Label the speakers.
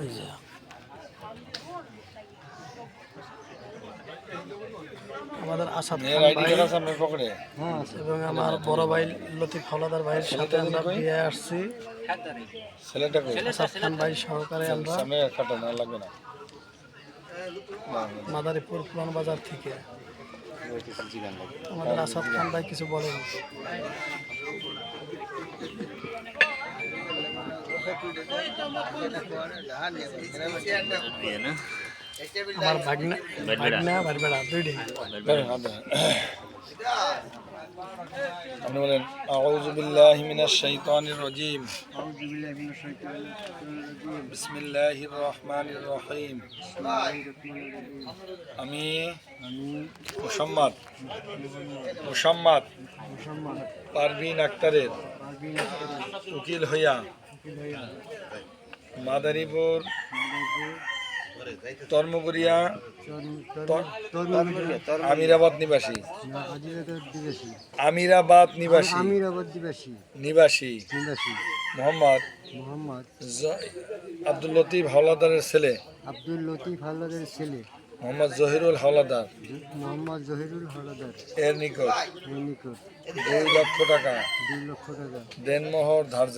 Speaker 1: এই যে আমাদের আসাদ খান ভাই এবং আমার বড় ভাই লতিফ হাওলাদার ভাইয়ের সাথে আমরা বিয়ে আসছি। আসাদ খান ভাই সহকারে আমরা মাদারীপুর পুরান বাজার থেকে। আমাদের আসাদ খান ভাই কিছু বলেন। আমার ভাগনা ভাগনা দুইটাই।
Speaker 2: আপনি বলেন আউযু বিল্লাহি মিনাশ শাইতানির রাজীম বিসমিল্লাহির রহমানির রহিম। আমি মুহাম্মদ পারভিন আক্তারের উকিল হইয়া মাদারীপুর তর্মপুরিয়া আমিরাবাদ নিবাসী মোহাম্মদ আব্দুল লতিফ হাওলাদারের ছেলে মোহাম্মদ জহিরুল হাওলাদার এর নিকট 2 লক্ষ টাকা দেনমোহর ধার্য